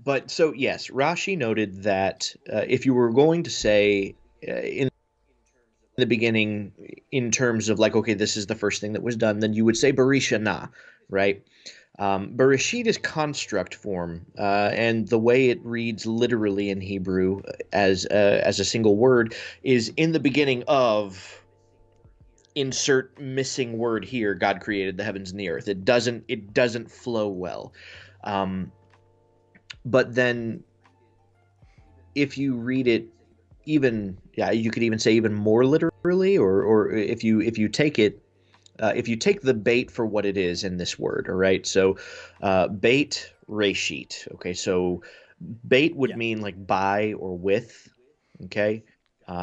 But so, yes, Rashi noted that if you were going to say in the beginning, in terms of like, okay, this is the first thing that was done, then you would say Barisha Na, right? Bereshit is construct form, and the way it reads literally in Hebrew as a single word is in the beginning of insert missing word here. God created the heavens and the earth. It doesn't flow well. Um, but then if you read it even, yeah, you could even say even more literally, or if you take it, if you take the bait for what it is in this word, all right. So bait reshit. Okay, so bait would Yeah. mean like by or with. Okay,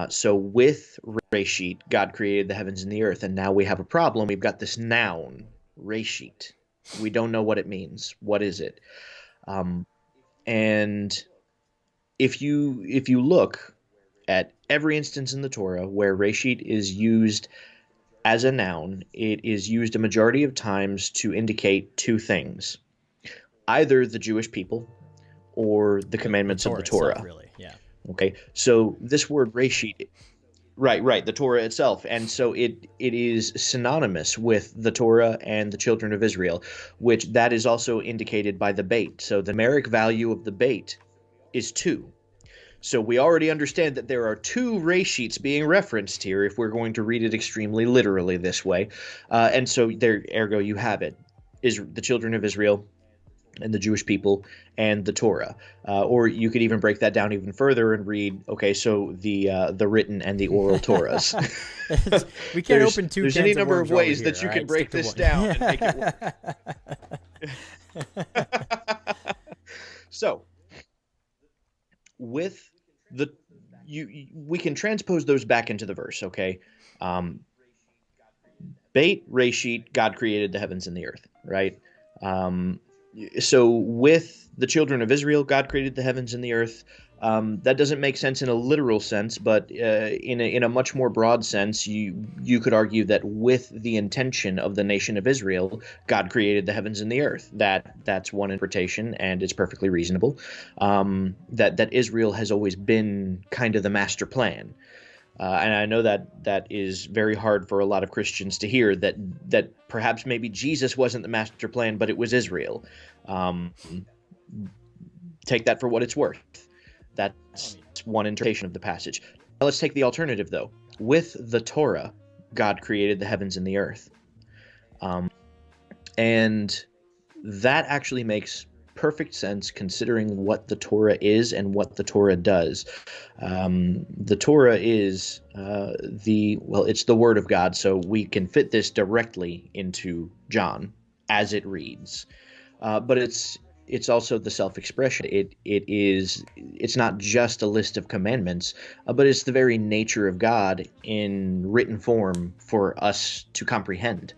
so with reshit, God created the heavens and the earth, and now we have a problem. We've got this noun reshit. We don't know what it means. What is it? Um, and if you look at every instance in the Torah where reshit is used as a noun, it is used a majority of times to indicate two things: either the Jewish people or the The commandments of the Torah itself, Torah. really. Yeah. Okay, so this word reshit, right, right, the Torah itself, and so it is synonymous with the Torah and the children of Israel, which that is also indicated by the bait. So the numeric value of the bait is two. So we already understand that there are two reshits being referenced here if we're going to read it extremely literally this way. And so there, ergo, you have it: is the children of Israel and the Jewish people and the Torah. Or you could even break that down even further and read, okay, so the written and the oral Torahs. We can't there's open two there's any cans of number worms of over ways here. that All you can right, break stick to this one. down and make it work. So with the we can transpose those back into the verse, okay? Um, Beit Reshit, God created the heavens and the earth, right? Um, so with the children of Israel, God created the heavens and the earth. That doesn't make sense in a literal sense, but in a much more broad sense, you could argue that with the intention of the nation of Israel, God created the heavens and the earth. That's one interpretation, and it's perfectly reasonable. That Israel has always been kind of the master plan. And I know that that is very hard for a lot of Christians to hear, that perhaps maybe Jesus wasn't the master plan, but it was Israel. Um, Take that for what it's worth. I That's mean, one interpretation of the passage. Now let's take the alternative, though. With the Torah, God created the heavens and the earth. Um, and that actually makes perfect sense considering what the Torah is and what the Torah does. The Torah is it's the Word of God, so we can fit this directly into John as it reads. But it's also the self-expression. It's not just a list of commandments, but it's the very nature of God in written form for us to comprehend.